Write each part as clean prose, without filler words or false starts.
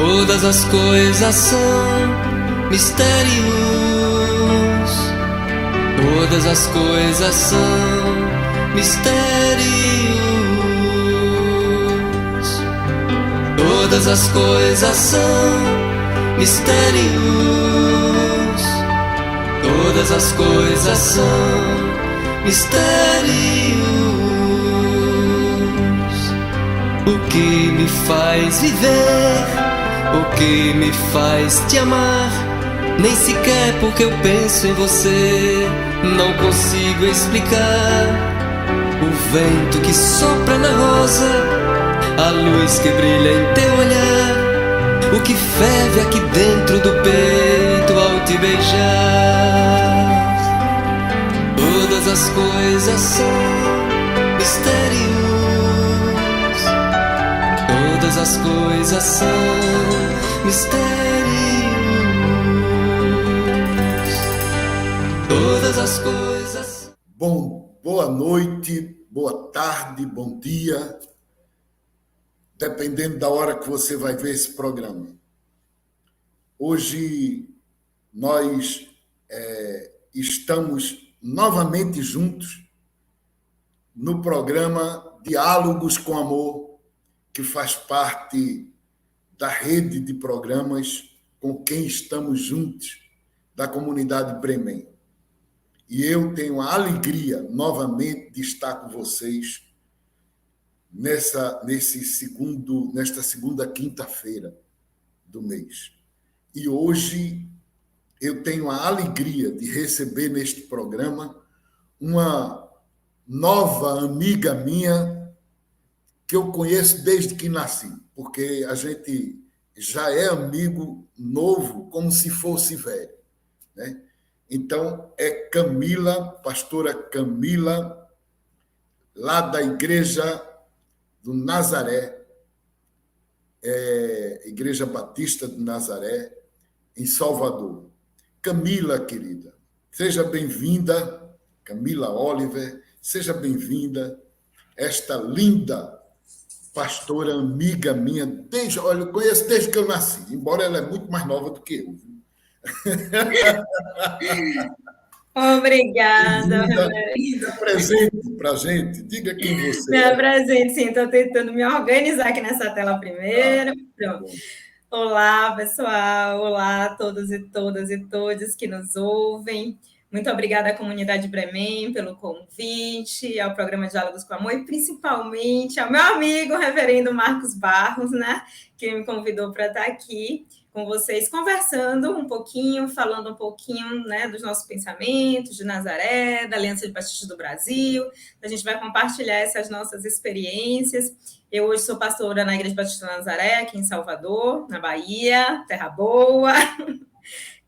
Todas as coisas são mistérios. Todas as coisas são mistérios. Todas as coisas são mistérios. Todas as coisas são mistérios. O que me faz viver, o que me faz te amar, nem sequer porque eu penso em você não consigo explicar. O vento que sopra na rosa, a luz que brilha em teu olhar, o que ferve aqui dentro do peito ao te beijar. Todas as coisas são mistérios. Todas as coisas são mistérios. Todas as coisas. Bom, boa noite, boa tarde, bom dia, dependendo da hora que você vai ver esse programa. Hoje nós estamos novamente juntos no programa Diálogos com Amor, que faz parte da rede de programas com quem estamos juntos da comunidade Bremen. E eu tenho a alegria novamente de estar com vocês nesta segunda quinta-feira do mês. E hoje eu tenho a alegria de receber neste programa uma nova amiga minha que eu conheço desde que nasci, porque a gente já é amigo novo como se fosse velho, né? Então, é Camila, pastora Camila, lá da Igreja do Nazaré, Igreja Batista do Nazaré, em Salvador. Camila, querida, seja bem-vinda, Camila Oliver, seja bem-vinda, esta linda pastora amiga minha, olha, eu conheço desde que eu nasci, embora ela é muito mais nova do que eu. Obrigada. Diga presente para a gente, diga quem você é. Presente, sim, estou tentando me organizar aqui nessa tela primeiro. Pronto. Olá, pessoal, olá a todos e todas e todos que nos ouvem. Muito obrigada à comunidade Bremen pelo convite, ao programa Diálogos com Amor e principalmente ao meu amigo, o reverendo Marcos Barros, né, que me convidou para estar aqui com vocês, conversando um pouquinho, falando um pouquinho, né, dos nossos pensamentos, de Nazaré, da Aliança de Batistas do Brasil. A gente vai compartilhar essas nossas experiências. Eu hoje sou pastora na Igreja Batista do Nazaré, aqui em Salvador, na Bahia, terra boa.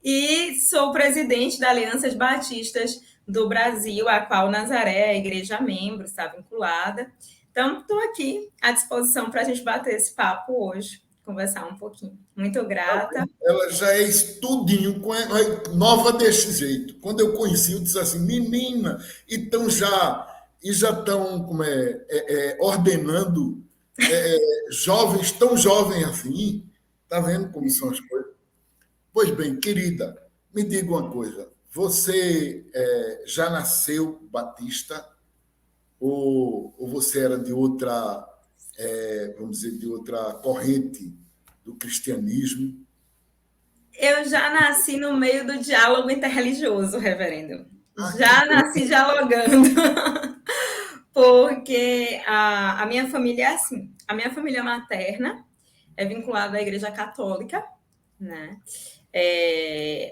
E sou presidente da Aliança de Batistas do Brasil, a qual Nazaré, a igreja membro, está vinculada. Então, estou aqui à disposição para a gente bater esse papo hoje, conversar um pouquinho. Muito grata. Ela já é estudinho, nova desse jeito. Quando eu conheci, eu disse assim, menina, então já estão ordenando jovens, tão jovens assim. Está vendo como são as coisas? Pois bem, querida, me diga uma coisa. Você já nasceu batista ou você era de outra, vamos dizer, de outra corrente do cristianismo? Eu já nasci no meio do diálogo interreligioso, reverendo. Já nasci dialogando. Porque a minha família é assim. A minha família materna é vinculada à Igreja Católica, né?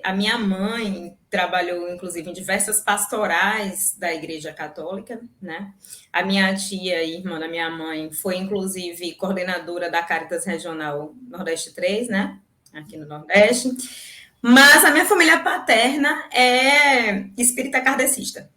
A minha mãe trabalhou, inclusive, em diversas pastorais da Igreja Católica, né? A minha tia, irmã da minha mãe, foi, inclusive, coordenadora da Caritas Regional Nordeste 3, né? Aqui no Nordeste. Mas a minha família paterna é espírita kardecista,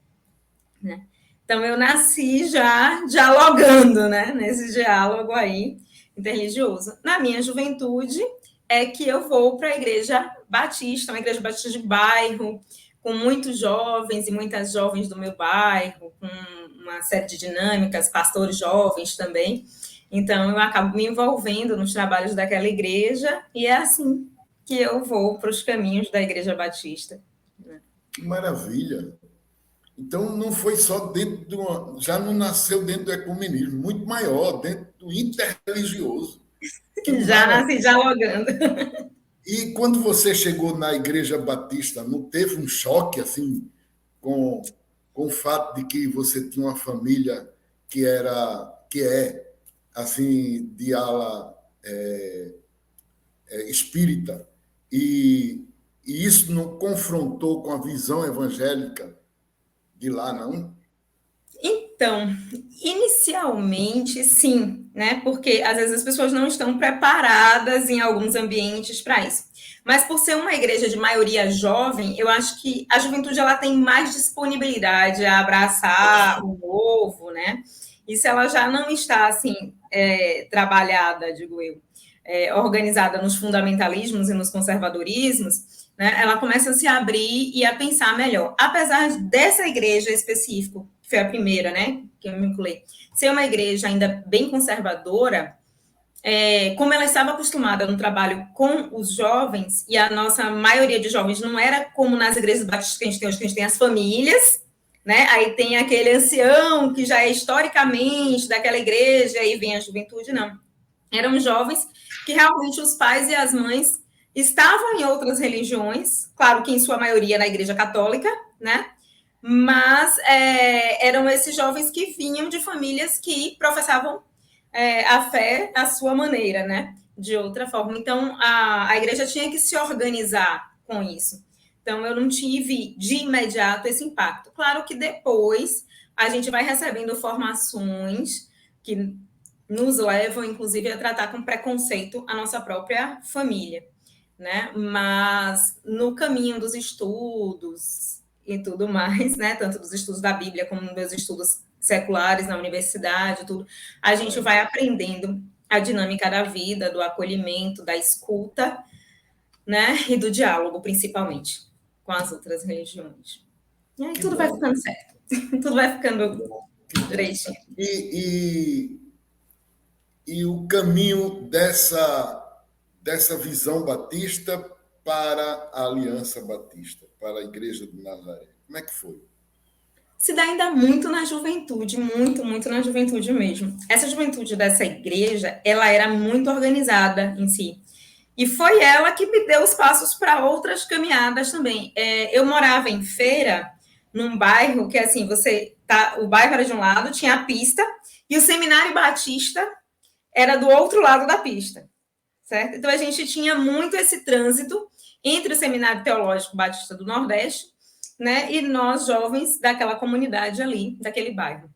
né? Então, eu nasci já dialogando, né? Nesse diálogo aí interreligioso. Na minha juventude, é que eu vou para a Igreja Batista, uma Igreja Batista de bairro, com muitos jovens e muitas jovens do meu bairro, com uma série de dinâmicas, pastores jovens também. Então, eu acabo me envolvendo nos trabalhos daquela igreja e é assim que eu vou para os caminhos da Igreja Batista. Que maravilha! Então, não foi só dentro de uma... Já não nasceu dentro do ecumenismo, muito maior, dentro do interreligioso. Que Já maravilha! nasci dialogando. E quando você chegou na Igreja Batista, não teve um choque assim com o fato de que você tinha uma família que é assim de ala espírita e isso não confrontou com a visão evangélica de lá, não? Então, inicialmente, sim, né? Porque às vezes as pessoas não estão preparadas em alguns ambientes para isso. Mas por ser uma igreja de maioria jovem, eu acho que a juventude ela tem mais disponibilidade a abraçar o novo, né? E se ela já não está assim trabalhada, digo eu, organizada nos fundamentalismos e nos conservadorismos, né? Ela começa a se abrir e a pensar melhor. Apesar dessa igreja específica, que foi a primeira, né, que eu me vinculei, ser uma igreja ainda bem conservadora, como ela estava acostumada no trabalho com os jovens, e a nossa maioria de jovens não era como nas igrejas batistas que a gente tem hoje, que a gente tem as famílias, né? Aí tem aquele ancião que já é historicamente daquela igreja, e vem a juventude, não. Eram jovens que realmente os pais e as mães estavam em outras religiões, claro que em sua maioria na igreja católica, né? Mas eram esses jovens que vinham de famílias que professavam a fé à sua maneira, né? De outra forma. Então, a igreja tinha que se organizar com isso. Então, eu não tive de imediato esse impacto. Claro que depois a gente vai recebendo formações que nos levam, inclusive, a tratar com preconceito a nossa própria família, né? Mas no caminho dos estudos e tudo mais, né? Tanto dos estudos da Bíblia como dos estudos seculares na universidade, tudo, a gente vai aprendendo a dinâmica da vida, do acolhimento, da escuta, né? E do diálogo, principalmente, com as outras religiões. E aí tudo vai ficando certo. Tudo vai ficando direitinho. E o caminho dessa visão batista para a Aliança Batista, para a Igreja de Nazaré. Como é que foi? Se dá ainda muito na juventude, muito na juventude mesmo. Essa juventude dessa igreja, ela era muito organizada em si. E foi ela que me deu os passos para outras caminhadas também. Eu morava em Feira, num bairro que, assim, o bairro era de um lado, tinha a pista, e o Seminário Batista era do outro lado da pista, certo? Então, a gente tinha muito esse trânsito entre o Seminário Teológico Batista do Nordeste, né, e nós, jovens daquela comunidade ali, daquele bairro.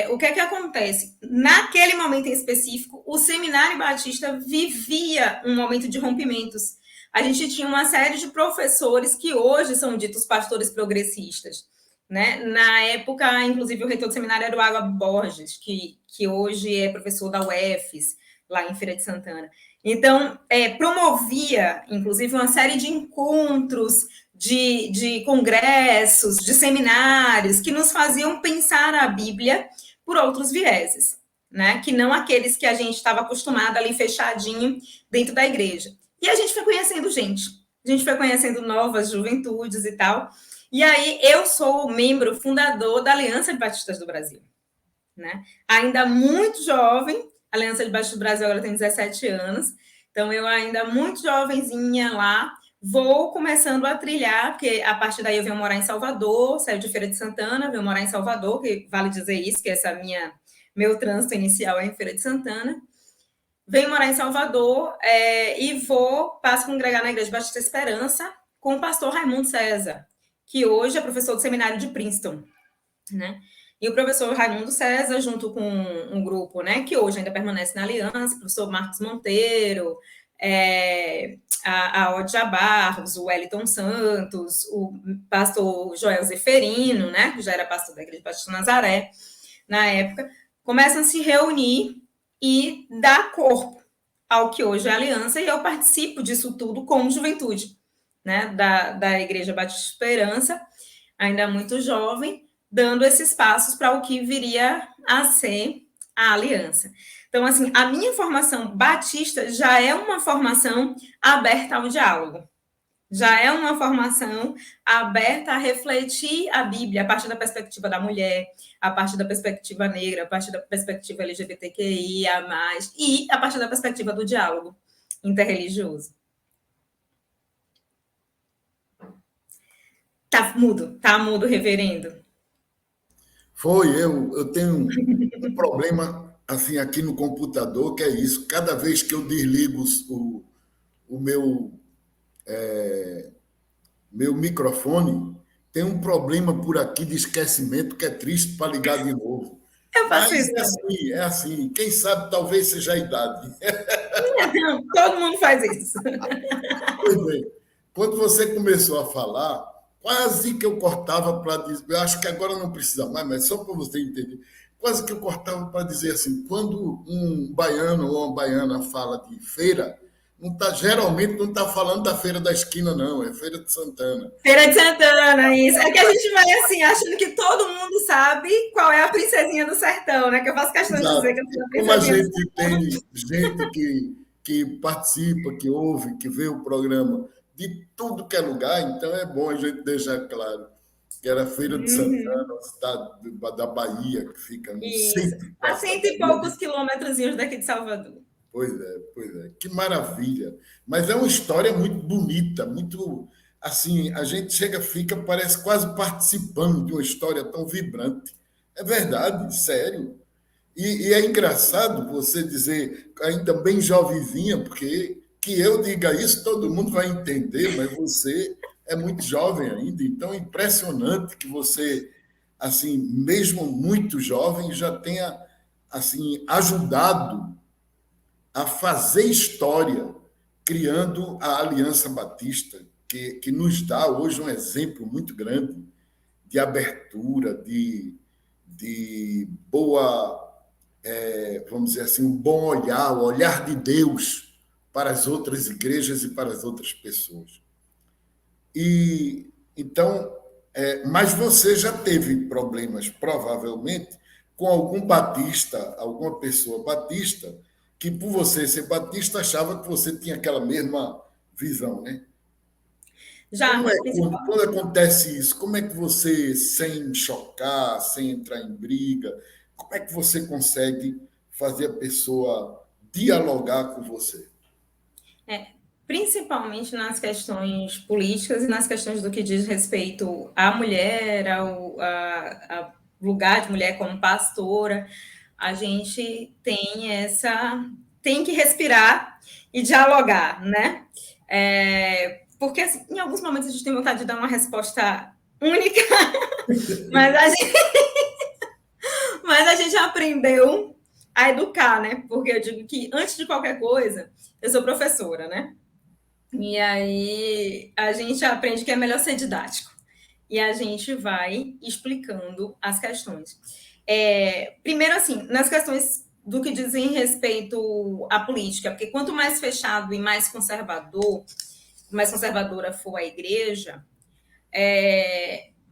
O que é que acontece? Naquele momento em específico, o Seminário Batista vivia um momento de rompimentos. A gente tinha uma série de professores que hoje são ditos pastores progressistas, né? Na época, inclusive, o reitor do seminário era o Água Borges, que hoje é professor da UFES, lá em Feira de Santana. Então, promovia, inclusive, uma série de encontros, de congressos, de seminários, que nos faziam pensar a Bíblia por outros vieses, né? Que não aqueles que a gente estava acostumado ali fechadinho dentro da igreja. E a gente foi conhecendo gente, a gente foi conhecendo novas juventudes e tal. E aí eu sou membro fundador da Aliança de Batistas do Brasil, né? Ainda muito jovem, a Aliança de Batistas do Brasil agora tem 17 anos, então eu ainda muito jovenzinha lá, vou começando a trilhar, porque a partir daí eu venho morar em Salvador, saio de Feira de Santana, venho morar em Salvador, que vale dizer isso, que meu trânsito inicial é em Feira de Santana. Venho morar em Salvador e passo a congregar na Igreja Batista Esperança com o pastor Raimundo César, que hoje é professor do seminário de Princeton, né? E o professor Raimundo César, junto com um grupo, né, que hoje ainda permanece na Aliança, o professor Marcos Monteiro, a Odja Barros, o Wellington Santos, o pastor Joel Zeferino, né, que já era pastor da Igreja Batista Nazaré, na época, começam a se reunir e dar corpo ao que hoje é a Aliança, e eu participo disso tudo como juventude, né, da Igreja Batista Esperança, ainda muito jovem, dando esses passos para o que viria a ser a aliança. Então, assim, a minha formação batista já é uma formação aberta ao diálogo. Já é uma formação aberta a refletir a Bíblia a partir da perspectiva da mulher, a partir da perspectiva negra, a partir da perspectiva LGBTQIA+, e a partir da perspectiva do diálogo interreligioso. Tá mudo, reverendo. Eu tenho um problema assim aqui no computador, que é isso. Cada vez que eu desligo o meu microfone, tem um problema por aqui de esquecimento que é triste para ligar de novo. Eu faço Mas isso. é assim. Quem sabe talvez seja a idade. Não, todo mundo faz isso. Pois bem, quando você começou a falar, quase que eu cortava para dizer. Eu acho que agora não precisa mais, mas só para você entender. Quase que eu cortava para dizer assim: quando um baiano ou uma baiana fala de feira, geralmente não está falando da feira da esquina, não, é Feira de Santana. Feira de Santana, isso. É que a gente vai assim, achando que todo mundo sabe qual é a princesinha do sertão, né? Que eu faço questão de dizer que eu sou a Como a princesinha gente tem gente que participa, que ouve, que vê o programa de tudo que é lugar, então é bom a gente deixar claro que era Feira de Santana, uma cidade da Bahia, que fica no centro a da 100 e Bahia. poucos quilômetros daqui de Salvador. Pois é. Que maravilha. Mas é uma história muito bonita, muito assim, a gente fica, parece quase participando de uma história tão vibrante. É verdade, sério. E é engraçado você dizer, ainda bem jovenzinha, porque que eu diga isso, todo mundo vai entender, mas você é muito jovem ainda, então é impressionante que você, assim, mesmo muito jovem, já tenha assim ajudado a fazer história, criando a Aliança Batista, que nos dá hoje um exemplo muito grande de abertura, de boa, vamos dizer assim, um bom olhar, o olhar de Deus para as outras igrejas e para as outras pessoas. E então, mas você já teve problemas, provavelmente, com algum batista, alguma pessoa batista, que por você ser batista achava que você tinha aquela mesma visão, né? Já, Quando acontece isso, como é que você, sem chocar, sem entrar em briga, como é que você consegue fazer a pessoa dialogar com você? Principalmente nas questões políticas e nas questões do que diz respeito à mulher, a lugar de mulher como pastora, a gente tem que respirar e dialogar, né? Porque assim, em alguns momentos a gente tem vontade de dar uma resposta única, mas a gente aprendeu a educar, né? Porque eu digo que antes de qualquer coisa, eu sou professora, né? E aí a gente aprende que é melhor ser didático. E a gente vai explicando as questões. Primeiro, assim, nas questões do que dizem respeito à política, porque quanto mais fechado e mais conservadora for a igreja,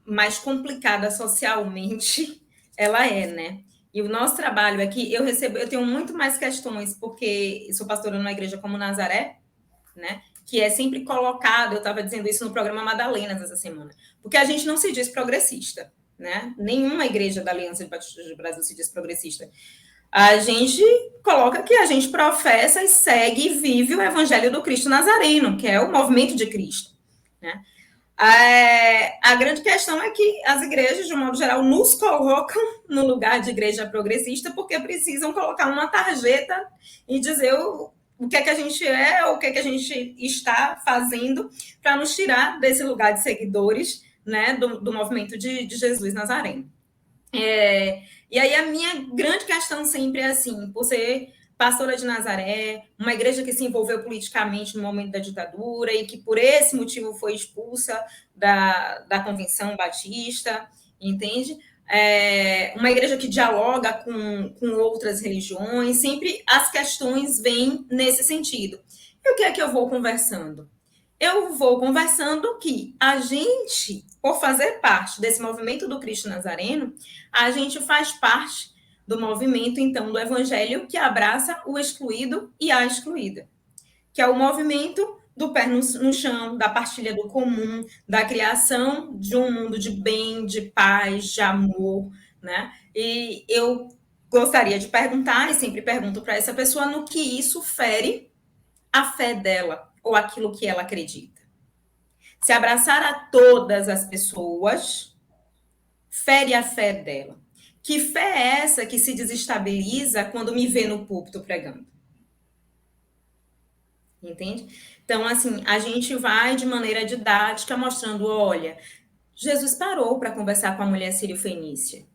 mais complicada socialmente ela é, né? E o nosso trabalho aqui, eu tenho muito mais questões, porque eu sou pastora numa igreja como Nazaré, né? Que é sempre colocado, eu estava dizendo isso no programa Madalenas essa semana, porque a gente não se diz progressista, né? Nenhuma igreja da Aliança de Batistas do Brasil se diz progressista. A gente coloca que a gente professa e segue e vive o evangelho do Cristo Nazareno, que é o movimento de Cristo, né? A grande questão é que as igrejas, de um modo geral, nos colocam no lugar de igreja progressista porque precisam colocar uma tarjeta e dizer o que é que a gente é, o que é que a gente está fazendo para nos tirar desse lugar de seguidores, né, do movimento de Jesus Nazareno. E aí a minha grande questão sempre é assim, por ser pastora de Nazaré, uma igreja que se envolveu politicamente no momento da ditadura e que por esse motivo foi expulsa da Convenção Batista, entende? Uma igreja que dialoga com outras religiões, sempre as questões vêm nesse sentido. E o que é que eu vou conversando? Eu vou conversando que a gente, por fazer parte desse movimento do Cristo Nazareno, a gente faz parte do movimento, então, do evangelho que abraça o excluído e a excluída, que é o movimento do pé no chão, da partilha do comum, da criação de um mundo de bem, de paz, de amor, né? E eu gostaria de perguntar, e sempre pergunto para essa pessoa, no que isso fere a fé dela, ou aquilo que ela acredita. Se abraçar a todas as pessoas fere a fé dela. Que fé é essa que se desestabiliza quando me vê no púlpito pregando? Entende? Então, assim, a gente vai de maneira didática mostrando, olha, Jesus parou para conversar com a mulher sírio-fenícia.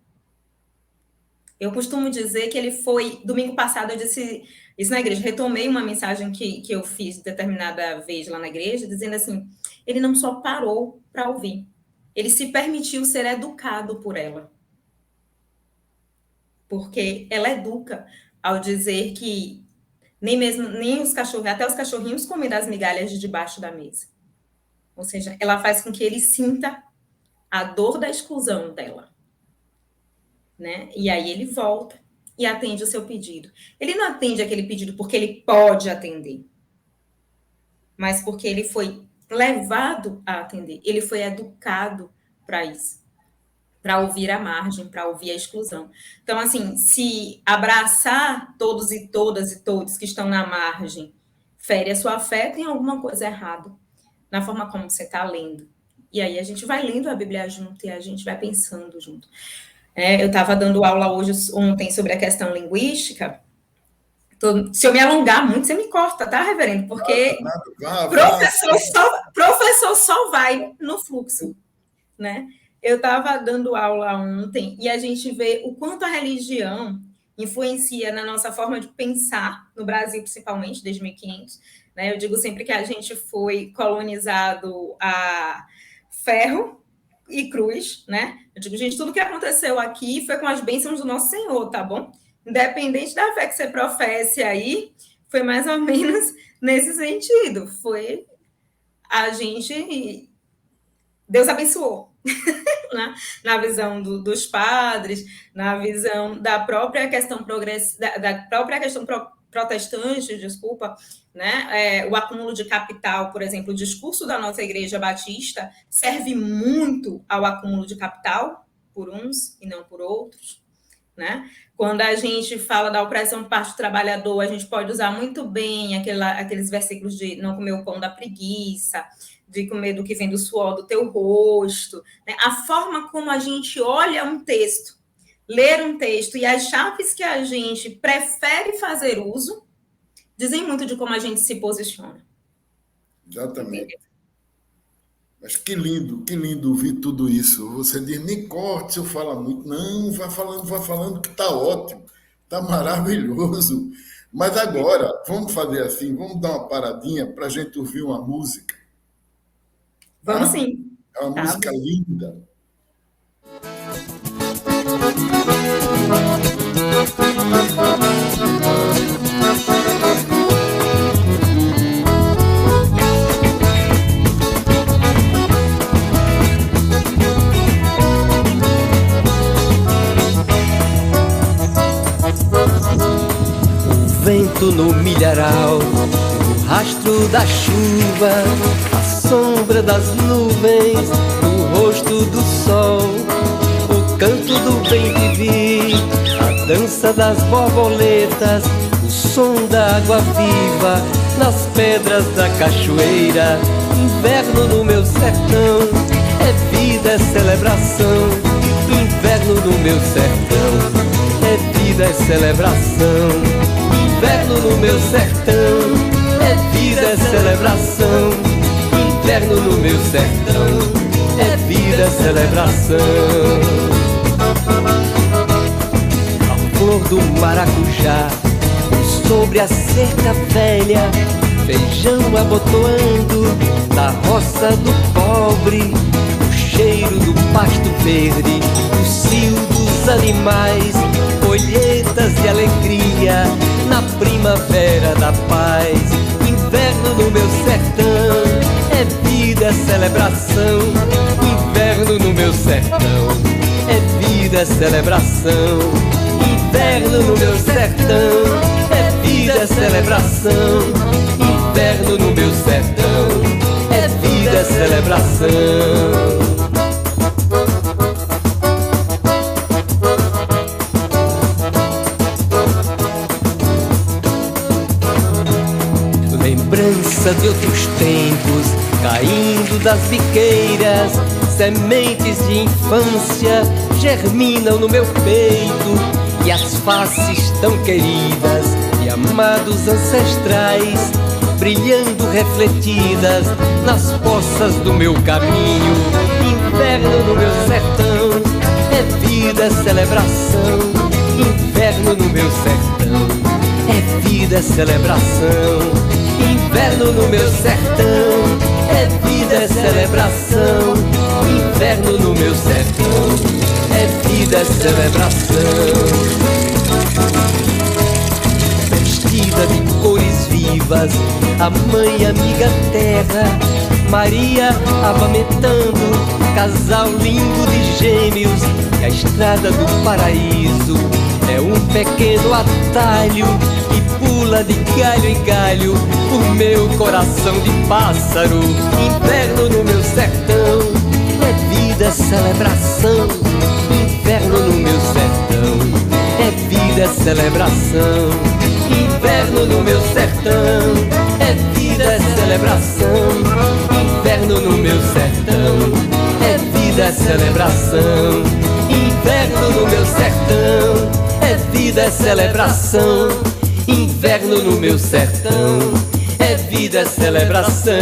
Eu costumo dizer que ele foi, domingo passado eu disse isso na igreja, retomei uma mensagem que eu fiz determinada vez lá na igreja, dizendo assim, ele não só parou para ouvir, ele se permitiu ser educado por ela. Porque ela educa ao dizer que nem os cachorros, até os cachorrinhos comem das migalhas de debaixo da mesa. Ou seja, ela faz com que ele sinta a dor da exclusão dela. Né? E aí ele volta e atende o seu pedido. Ele não atende aquele pedido porque ele pode atender, mas porque ele foi levado a atender. Ele foi educado para isso, para ouvir a margem, para ouvir a exclusão. Então, assim, se abraçar todos e todas e todos que estão na margem fere a sua fé, tem alguma coisa errada na forma como você está lendo. E aí a gente vai lendo a Bíblia junto e a gente vai pensando junto. Eu estava dando aula ontem sobre a questão linguística. Se eu me alongar muito, você me corta, tá, reverendo? Porque professor só vai no fluxo, né? Eu estava dando aula ontem e a gente vê o quanto a religião influencia na nossa forma de pensar, no Brasil principalmente, desde 1500. Né? Eu digo sempre que a gente foi colonizado a ferro e cruz, né? Eu digo, gente, tudo que aconteceu aqui foi com as bênçãos do nosso Senhor, tá bom? Independente da fé que você professe aí, foi mais ou menos nesse sentido. Foi a gente... Deus abençoou. Na visão dos padres, na visão da própria questão protestante, desculpa, né? O acúmulo de capital, por exemplo, o discurso da nossa igreja batista serve muito ao acúmulo de capital por uns e não por outros, né? Quando a gente fala da opressão por parte do trabalhador, a gente pode usar muito bem aqueles versículos de não comer o pão da preguiça, de comer do que vem do suor do teu rosto, né? A forma como a gente olha um texto, ler um texto e as chaves que a gente prefere fazer uso, dizem muito de como a gente se posiciona. Exatamente. Mas que lindo ouvir tudo isso. Você diz, nem corte se eu falar muito. Não, vai falando que está ótimo, está maravilhoso. Mas agora, vamos fazer assim, vamos dar uma paradinha para a gente ouvir uma música. Vamos sim. É uma música linda. O vento no milharal, o rastro da chuva, a sombra das nuvens, o rosto do sol, o canto do bem-viver, a dança das borboletas, o som da água viva nas pedras da cachoeira. Inverno no meu sertão, é vida, é celebração. Inverno no meu sertão, é vida, é celebração. Inverno no meu sertão, é vida, é celebração. Inverno no meu sertão, é vida, é celebração. A flor do maracujá, sobre a cerca velha, feijão abotoando da roça do pobre, o cheiro do pasto verde, o cio dos animais, colheitas de alegria na primavera da paz. Inverno no meu sertão, é vida, é celebração. Inverno no meu sertão, é vida, é celebração. Inverno no meu sertão, é vida, é celebração. Inverno no meu sertão, é vida, é celebração. Lembrança de outros tempos, caindo das biqueiras, sementes de infância germinam no meu peito, e as faces tão queridas de amados ancestrais brilhando refletidas nas poças do meu caminho. Inverno no meu sertão, é vida, é celebração. Inverno no meu sertão, é vida, é celebração. Inverno no meu sertão, é vida, é celebração. Inverno no meu sertão, é vida, é celebração. Vestida de cores vivas, a mãe amiga terra, Maria amamentando, casal lindo de gêmeos. E a estrada do paraíso é um pequeno atalho que pula de galho em galho o meu coração de pássaro. Inverno no meu sertão, é vida, é celebração. Inverno no meu sertão, é vida, é celebração. Inverno no meu sertão, é vida, é celebração. Inverno no meu sertão, é vida, é celebração. Inverno no meu sertão, é vida, é celebração. Inverno no meu sertão, é vida, é celebração.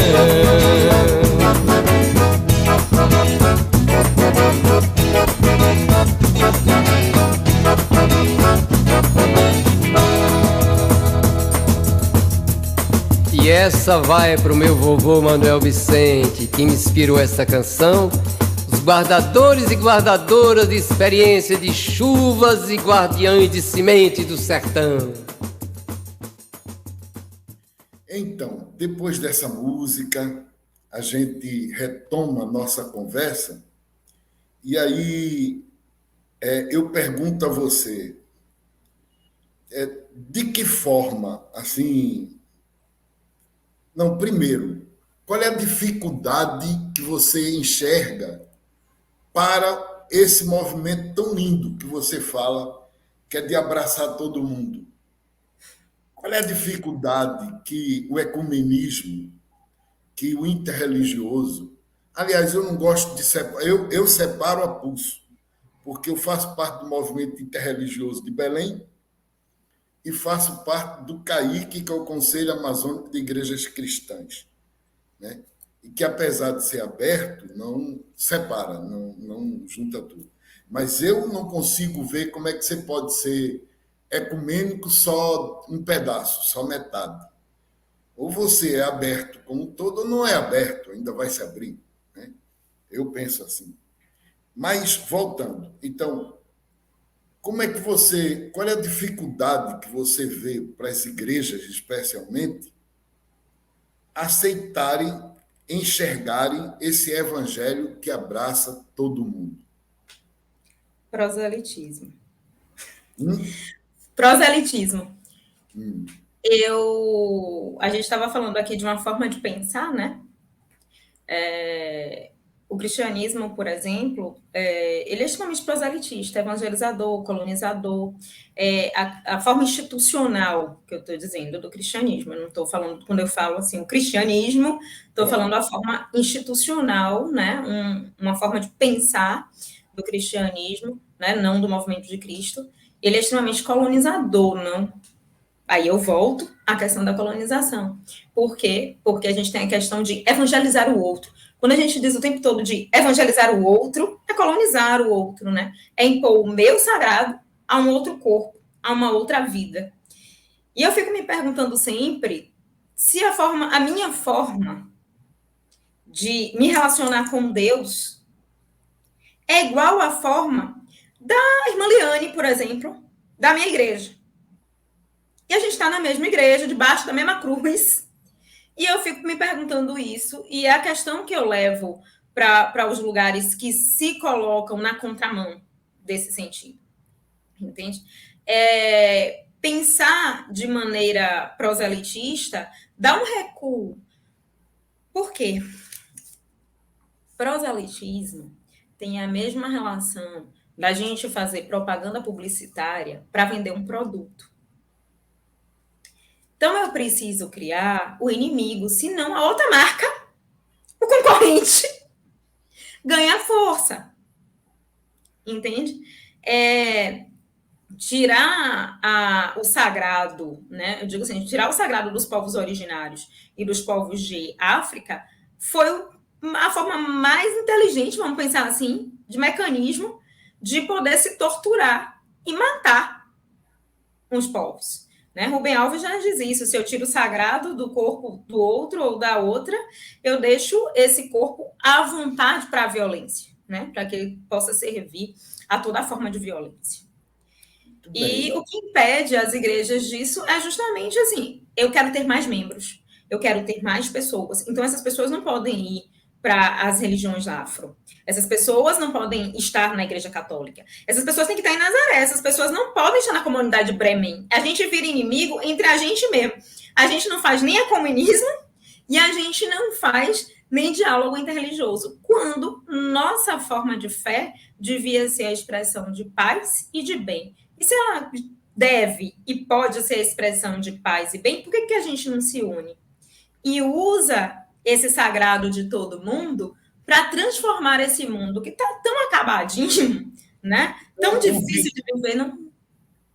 E essa vai pro meu vovô Manuel Vicente, que me inspirou essa canção. Os guardadores e guardadoras de experiência de chuvas e guardiães de semente do sertão. Então, depois dessa música, a gente retoma a nossa conversa e aí eu pergunto a você, de que forma, assim... Não, primeiro, qual é a dificuldade que você enxerga para esse movimento tão lindo que você fala, que é de abraçar todo mundo? Qual é a dificuldade que o ecumenismo, que o interreligioso... Aliás, eu não gosto de separar, eu separo a pulso, porque eu faço parte do movimento interreligioso de Belém e faço parte do CAIC, que é o Conselho Amazônico de Igrejas Cristãs, né? E que, apesar de ser aberto, não separa, não junta tudo. Mas eu não consigo ver como é que você pode ser ecumênico só um pedaço, só metade. Ou você é aberto como um todo, ou não é aberto, ainda vai se abrir, né? Eu penso assim. Mas, voltando, então... Qual é a dificuldade que você vê para as igrejas, especialmente, aceitarem, enxergarem esse evangelho que abraça todo mundo? Proselitismo. Proselitismo. A gente estava falando aqui de uma forma de pensar, né? O cristianismo, por exemplo, ele é extremamente proselitista, evangelizador, colonizador. A forma institucional que eu estou dizendo do cristianismo, eu não estou falando, quando eu falo assim, o cristianismo, estou falando a forma institucional, né? Uma forma de pensar do cristianismo, né? Não do movimento de Cristo. Ele é extremamente colonizador, não? Aí eu volto à questão da colonização. Por quê? Porque a gente tem a questão de evangelizar o outro. Quando a gente diz o tempo todo de evangelizar o outro, é colonizar o outro, né? É impor o meu sagrado a um outro corpo, a uma outra vida. E eu fico me perguntando sempre se a minha forma de me relacionar com Deus é igual à forma da irmã Liane, por exemplo, da minha igreja. E a gente está na mesma igreja, debaixo da mesma cruz. E eu fico me perguntando isso, e é a questão que eu levo para os lugares que se colocam na contramão desse sentido. Entende? pensar de maneira proselitista dá um recuo. Por quê? Proselitismo tem a mesma relação da gente fazer propaganda publicitária para vender um produto. Então, eu preciso criar o inimigo, senão a outra marca, o concorrente, ganha força. Entende? Tirar o sagrado, né? Eu digo assim, tirar o sagrado dos povos originários e dos povos de África foi a forma mais inteligente, vamos pensar assim, de mecanismo de poder se torturar e matar os povos. Né? Rubem Alves já diz isso, se eu tiro o sagrado do corpo do outro ou da outra, eu deixo esse corpo à vontade para a violência, né? Para que ele possa servir a toda forma de violência. E o que impede as igrejas disso é justamente assim, eu quero ter mais membros, eu quero ter mais pessoas, então essas pessoas não podem ir para as religiões afro. Essas pessoas não podem estar na Igreja Católica. Essas pessoas têm que estar em Nazaré. Essas pessoas não podem estar na comunidade Bremen. A gente vira inimigo entre a gente mesmo. A gente não faz nem ecumenismo e a gente não faz nem diálogo interreligioso, quando nossa forma de fé devia ser a expressão de paz e de bem. E se ela deve e pode ser a expressão de paz e bem, por que a gente não se une? E usa esse sagrado de todo mundo para transformar esse mundo que está tão acabadinho, né? Tão difícil de viver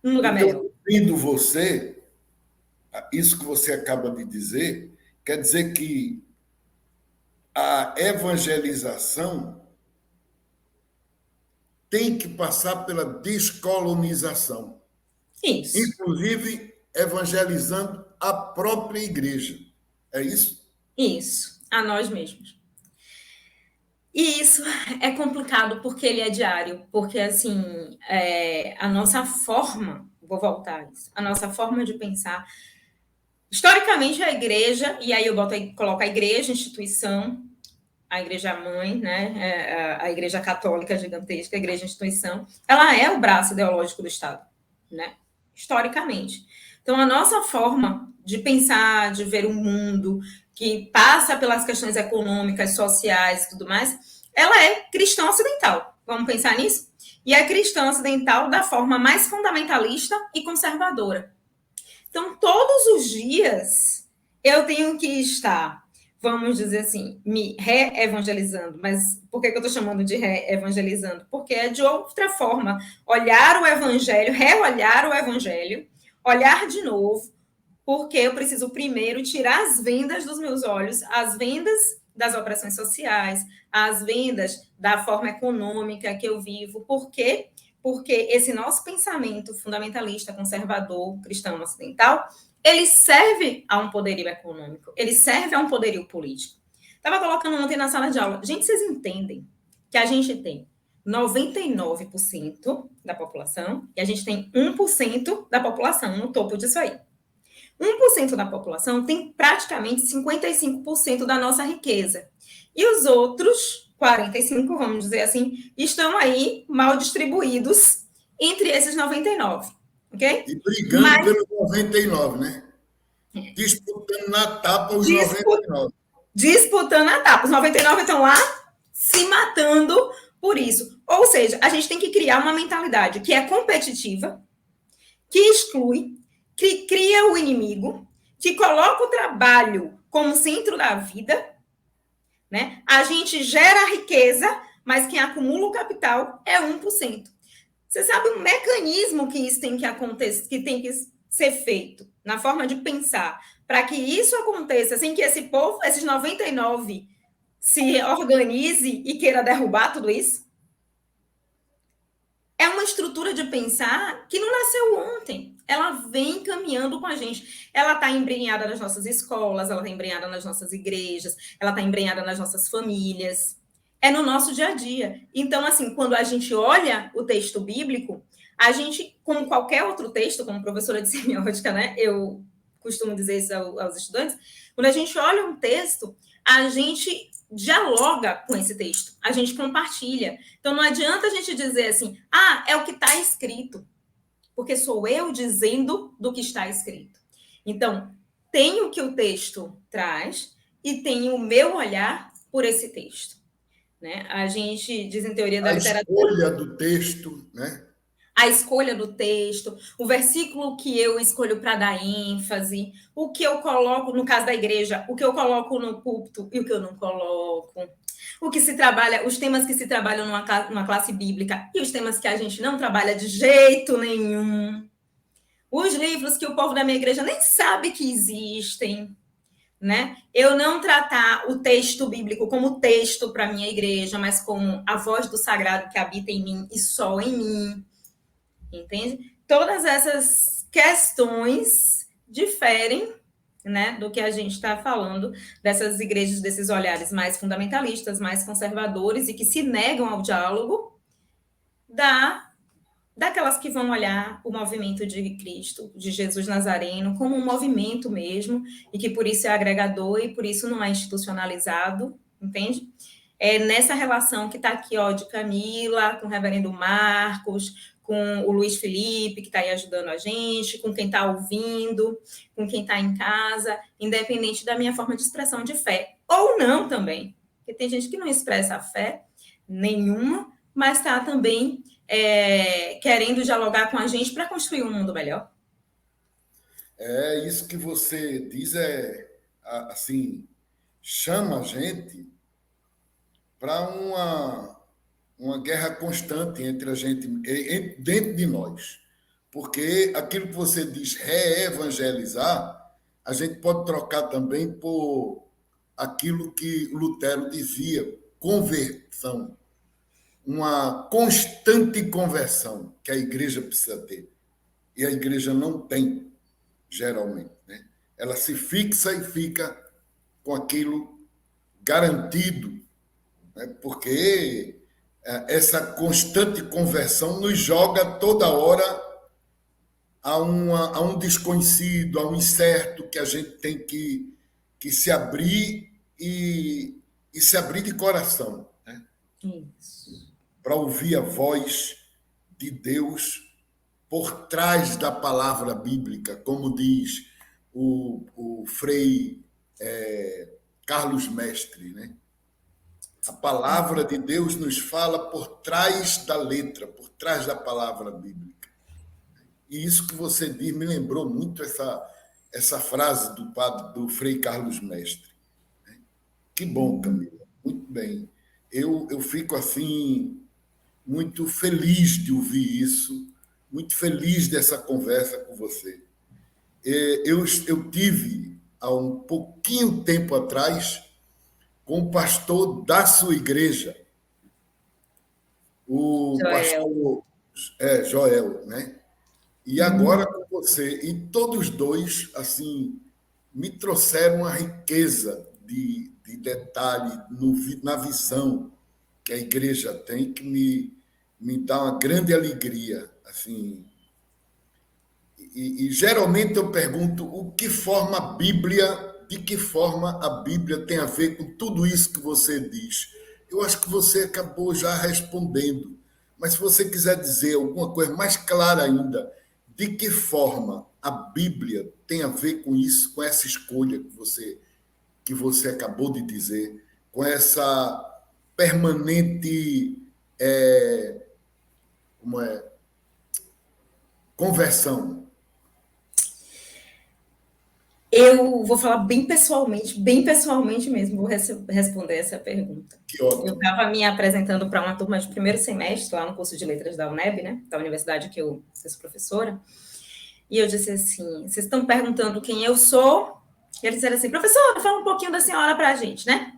num lugar melhor. Ouvindo você, isso que você acaba de dizer, quer dizer que a evangelização tem que passar pela descolonização. Isso. Inclusive, evangelizando a própria igreja. É isso? Isso, a nós mesmos. E isso é complicado porque ele é diário, porque assim, a nossa forma, vou voltar a isso, a nossa forma de pensar, historicamente a igreja, e aí eu coloco a igreja, a instituição, a igreja mãe, né, a igreja católica gigantesca, a igreja instituição, ela é o braço ideológico do Estado, né, historicamente. Então, a nossa forma de pensar, de ver o mundo, que passa pelas questões econômicas, sociais e tudo mais, ela é cristã ocidental. Vamos pensar nisso? E é cristã ocidental da forma mais fundamentalista e conservadora. Então, todos os dias, eu tenho que estar, vamos dizer assim, me re-evangelizando. Mas por que eu estou chamando de re-evangelizando? Porque é de outra forma, olhar o evangelho, reolhar o evangelho, olhar de novo, porque eu preciso primeiro tirar as vendas dos meus olhos, as vendas das opressões sociais, as vendas da forma econômica que eu vivo. Por quê? Porque esse nosso pensamento fundamentalista, conservador, cristão ocidental, ele serve a um poderio econômico, ele serve a um poderio político. Estava colocando ontem na sala de aula. Gente, vocês entendem que a gente tem 99% da população e a gente tem 1% da população no topo disso aí. 1% da população tem praticamente 55% da nossa riqueza. E os outros 45%, vamos dizer assim, estão aí mal distribuídos entre esses 99%. Ok? E brigando pelos 99%, né? Disputando na tapa os 99%. Disputando a tapa. Os 99% estão lá se matando por isso. Ou seja, a gente tem que criar uma mentalidade que é competitiva, que exclui, que cria o inimigo, que coloca o trabalho como centro da vida, né? A gente gera riqueza, mas quem acumula o capital é 1%. Você sabe o mecanismo que isso tem que acontecer, que tem que ser feito, na forma de pensar, para que isso aconteça, sem que esse povo, esses 99%, se organize e queira derrubar tudo isso? É uma estrutura de pensar que não nasceu ontem. Ela vem caminhando com a gente. Ela está embrenhada nas nossas escolas, ela está embrenhada nas nossas igrejas, ela está embrenhada nas nossas famílias. É no nosso dia a dia. Então, assim, quando a gente olha o texto bíblico, a gente, como qualquer outro texto, como professora de semiótica, né? Eu costumo dizer isso aos estudantes, quando a gente olha um texto, a gente dialoga com esse texto, a gente compartilha. Então, não adianta a gente dizer assim, é o que está escrito. porque sou eu dizendo do que está escrito. Então, tem o que o texto traz e tem o meu olhar por esse texto. Né? A gente diz em teoria da literatura... A escolha do texto, né? A escolha do texto, o versículo que eu escolho para dar ênfase, o que eu coloco, no caso da igreja, o que eu coloco no púlpito e o que eu não coloco, o que se trabalha, os temas que se trabalham numa classe bíblica e os temas que a gente não trabalha de jeito nenhum, os livros que o povo da minha igreja nem sabe que existem, né? Eu não tratar o texto bíblico como texto para minha igreja, mas como a voz do sagrado que habita em mim e só em mim. Entende? Todas essas questões diferem, né, do que a gente está falando, dessas igrejas, desses olhares mais fundamentalistas, mais conservadores e que se negam ao diálogo, daquelas que vão olhar o movimento de Cristo, de Jesus Nazareno, como um movimento mesmo, e que por isso é agregador e por isso não é institucionalizado, entende? É nessa relação que está aqui, ó, de Camila, com o reverendo Marcos, com o Luiz Felipe, que está aí ajudando a gente, com quem está ouvindo, com quem está em casa, independente da minha forma de expressão de fé. Ou não também, porque tem gente que não expressa fé nenhuma, mas está também querendo dialogar com a gente para construir um mundo melhor. É isso que você diz, assim, chama a gente para uma guerra constante entre a gente, dentro de nós. Porque aquilo que você diz, reevangelizar, a gente pode trocar também por aquilo que Lutero dizia, conversão. Uma constante conversão que a igreja precisa ter. E a igreja não tem, geralmente. Né? Ela se fixa e fica com aquilo garantido, né? Porque essa constante conversão nos joga toda hora a um desconhecido, a um incerto que a gente tem que se abrir e se abrir de coração, né? Isso. Para ouvir a voz de Deus por trás da palavra bíblica, como diz o Frei Carlos Mestre, né? A palavra de Deus nos fala por trás da letra, por trás da palavra bíblica. E isso que você diz me lembrou muito essa frase do Frei Carlos Mestre. Que bom, Camila. Muito bem. Eu fico assim muito feliz de ouvir isso, muito feliz dessa conversa com você. Eu tive, há um pouquinho tempo atrás, com o pastor da sua igreja, o Joel. Pastor Joel, né? E agora com você. E todos dois, assim, me trouxeram uma riqueza de detalhe na visão que a igreja tem, que me dá uma grande alegria, assim. E geralmente eu pergunto de que forma a Bíblia tem a ver com tudo isso que você diz. Eu acho que você acabou já respondendo, mas se você quiser dizer alguma coisa mais clara ainda, de que forma a Bíblia tem a ver com isso, com essa escolha que você acabou de dizer, com essa permanente conversão? Eu vou falar bem pessoalmente mesmo, vou responder essa pergunta. Que ótimo. Eu estava me apresentando para uma turma de primeiro semestre, lá no curso de letras da UNEB, né, da universidade que eu sou professora, e eu disse assim, vocês estão perguntando quem eu sou? E eles disseram assim, professora, fala um pouquinho da senhora para a gente, né?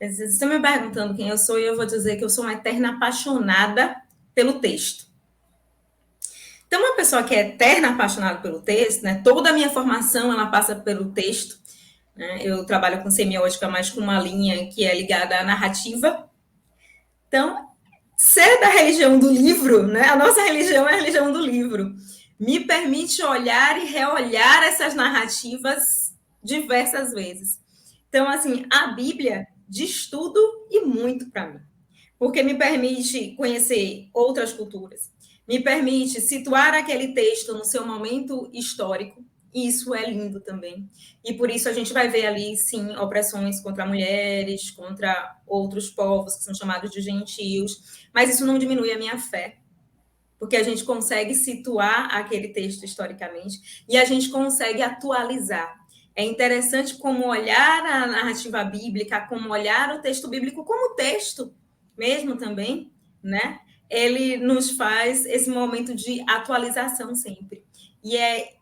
Eles estão me perguntando quem eu sou, e eu vou dizer que eu sou uma eterna apaixonada pelo texto. Então, uma pessoa que é eterna apaixonada pelo texto, né, toda a minha formação ela passa pelo texto, né, eu trabalho com semiótica, mas com uma linha que é ligada à narrativa. Então, ser da religião do livro, né, a nossa religião é a religião do livro, me permite olhar e reolhar essas narrativas diversas vezes. Então, assim, a Bíblia diz tudo e muito para mim, porque me permite conhecer outras culturas, me permite situar aquele texto no seu momento histórico, e isso é lindo também. E por isso a gente vai ver ali, sim, opressões contra mulheres, contra outros povos que são chamados de gentios, mas isso não diminui a minha fé, porque a gente consegue situar aquele texto historicamente e a gente consegue atualizar. É interessante como olhar a narrativa bíblica, como olhar o texto bíblico como texto mesmo também, né? Ele nos faz esse momento de atualização sempre. E é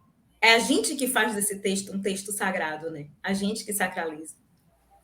a gente que faz desse texto um texto sagrado, né? A gente que sacraliza.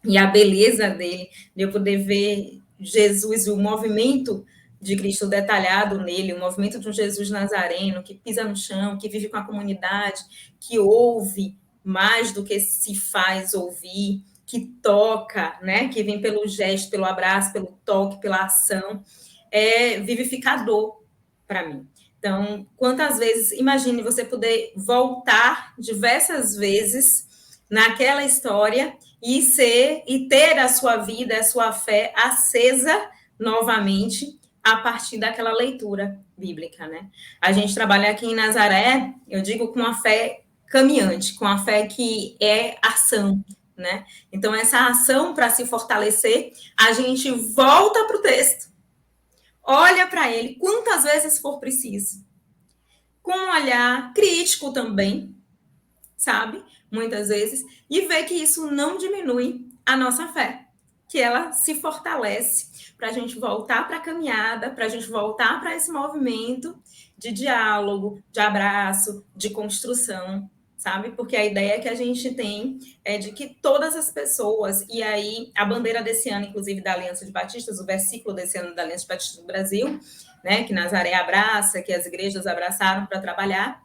E a beleza dele, de eu poder ver Jesus e o movimento de Cristo detalhado nele, o movimento de um Jesus nazareno que pisa no chão, que vive com a comunidade, que ouve mais do que se faz ouvir, que toca, né? Que vem pelo gesto, pelo abraço, pelo toque, pela ação, é vivificador para mim. Então, quantas vezes, imagine você poder voltar diversas vezes naquela história e ter a sua vida, a sua fé acesa novamente a partir daquela leitura bíblica, né? A gente trabalha aqui em Nazaré, eu digo, com a fé caminhante, com a fé que é ação, né? Então, essa ação, para se fortalecer, a gente volta para o texto, olha para ele quantas vezes for preciso, com um olhar crítico também, sabe? Muitas vezes, e vê que isso não diminui a nossa fé, que ela se fortalece para a gente voltar para a caminhada, para a gente voltar para esse movimento de diálogo, de abraço, de construção, sabe? Porque a ideia que a gente tem é de que todas as pessoas, e aí a bandeira desse ano, inclusive, da Aliança de Batistas, o versículo desse ano da Aliança de Batistas do Brasil, né, que Nazaré abraça, que as igrejas abraçaram para trabalhar,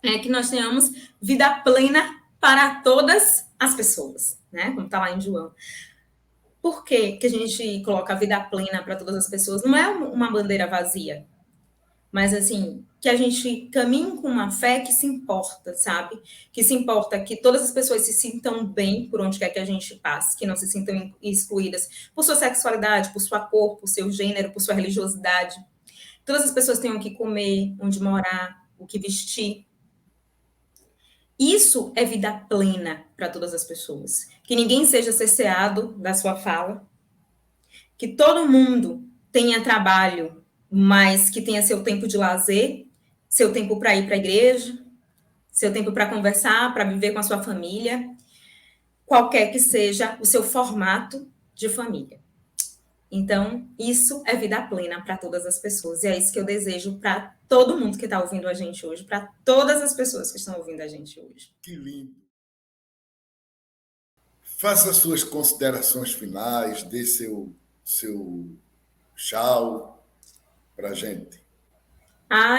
é que nós tenhamos vida plena para todas as pessoas, né? Como está lá em João. Por que a gente coloca a vida plena para todas as pessoas? Não é uma bandeira vazia, mas assim, que a gente caminhe com uma fé que se importa, sabe? Que se importa que todas as pessoas se sintam bem por onde quer que a gente passe, que não se sintam excluídas por sua sexualidade, por sua cor, por seu gênero, por sua religiosidade. Todas as pessoas tenham o que comer, onde morar, o que vestir. Isso é vida plena para todas as pessoas. Que ninguém seja cerceado da sua fala, que todo mundo tenha trabalho, mas que tenha seu tempo de lazer, seu tempo para ir para a igreja, seu tempo para conversar, para viver com a sua família, qualquer que seja o seu formato de família. Então, isso é vida plena para todas as pessoas. E é isso que eu desejo para todo mundo que está ouvindo a gente hoje, para todas as pessoas que estão ouvindo a gente hoje. Que lindo. Faça suas considerações finais, dê seu tchau para a gente.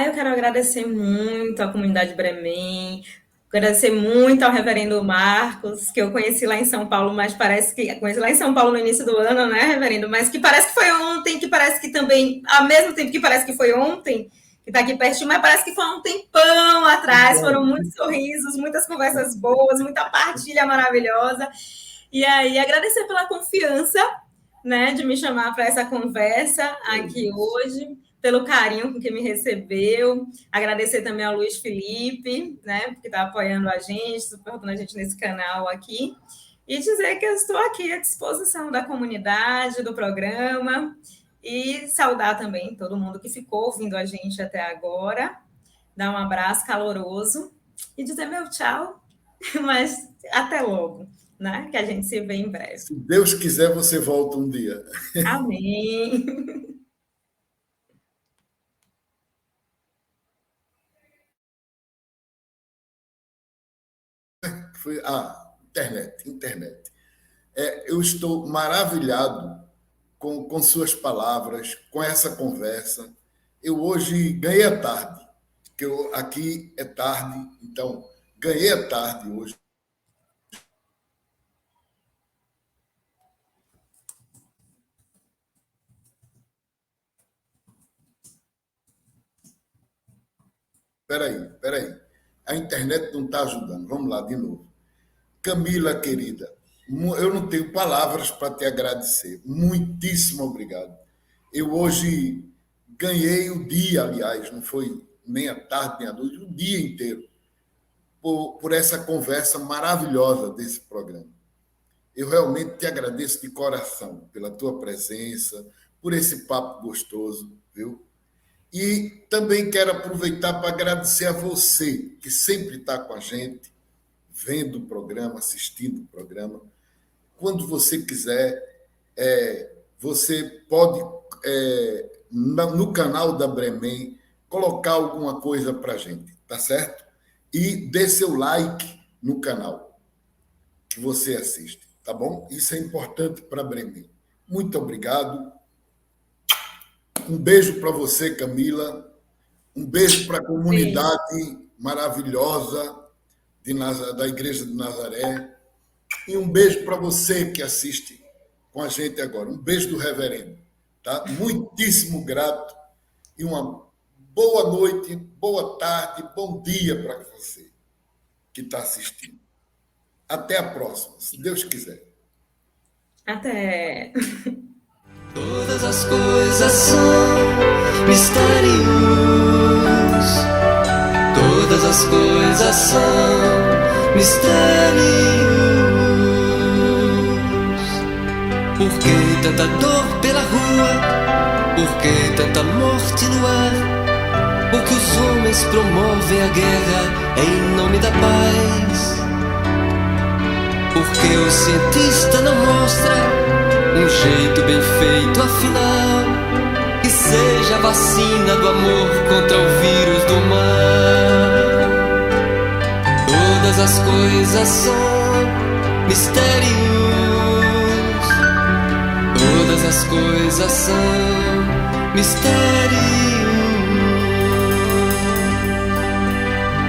Eu quero agradecer muito à comunidade Bremém, agradecer muito ao reverendo Marcos, que eu conheci lá em São Paulo, mas parece que... Conheci lá em São Paulo no início do ano, né, reverendo? Mas que parece que foi ontem, que parece que também... Ao mesmo tempo que parece que foi ontem, que está aqui pertinho, mas parece que foi um tempão atrás. Foram muitos sorrisos, muitas conversas boas, muita partilha maravilhosa. E aí, agradecer pela confiança, né, de me chamar para essa conversa aqui hoje, pelo carinho com que me recebeu, agradecer também ao Luiz Felipe, né, que está apoiando a gente, suportando a gente nesse canal aqui, e dizer que eu estou aqui à disposição da comunidade, do programa, e saudar também todo mundo que ficou ouvindo a gente até agora, dar um abraço caloroso e dizer meu tchau, mas até logo, né, que a gente se vê em breve. Se Deus quiser, você volta um dia. Amém. Foi internet. Eu estou maravilhado com suas palavras, com essa conversa. Eu hoje ganhei a tarde, que aqui é tarde, então ganhei a tarde hoje. Espera aí. A internet não está ajudando. Vamos lá, de novo. Camila, querida, eu não tenho palavras para te agradecer. Muitíssimo obrigado. Eu hoje ganhei o dia, aliás, não foi nem a tarde, nem a noite, o dia inteiro, por essa conversa maravilhosa desse programa. Eu realmente te agradeço de coração pela tua presença, por esse papo gostoso, viu? E também quero aproveitar para agradecer a você, que sempre está com a gente, vendo o programa, assistindo o programa. Quando você quiser, você pode, no canal da Bremen, colocar alguma coisa para a gente, tá certo? E dê seu like no canal que você assiste, tá bom? Isso é importante para a Bremen. Muito obrigado. Um beijo para você, Camila. Um beijo para a comunidade maravilhosa da Igreja de Nazaré. E um beijo para você que assiste com a gente agora. Um beijo do reverendo. Tá? Muitíssimo grato. E uma boa noite, boa tarde, bom dia para você que está assistindo. Até a próxima, se Deus quiser. Até! Todas as coisas são mistérios. Todas as coisas são mistérios. Por que tanta dor pela rua? Por que tanta morte no ar? Porque os homens promovem a guerra em nome da paz. Porque o cientista não mostra um jeito bem feito, afinal, que seja a vacina do amor contra o vírus do mal. Todas as coisas são mistérios. Todas as coisas são mistérios.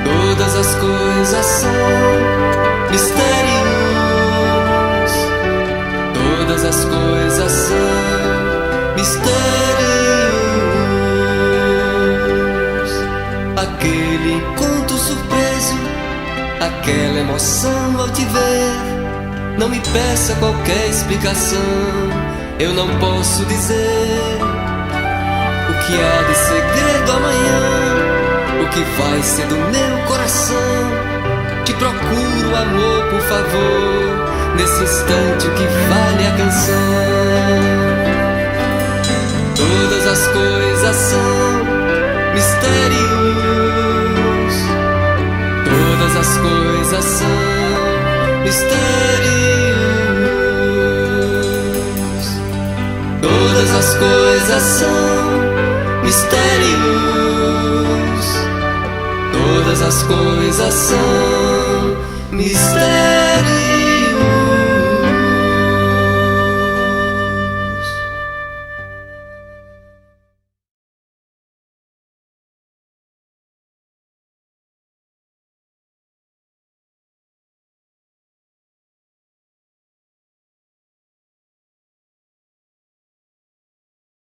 Todas as coisas são mistérios. Todas as coisas são mistérios. Aquele encontro surpreso, aquela emoção ao te ver. Não me peça qualquer explicação, eu não posso dizer o que há de segredo amanhã, o que vai ser do meu coração. Te procuro, amor, por favor, nesse instante o que vale a canção. Todas as coisas são mistérios. Todas as coisas são mistérios. Todas as coisas são mistérios. Todas as coisas são mistérios.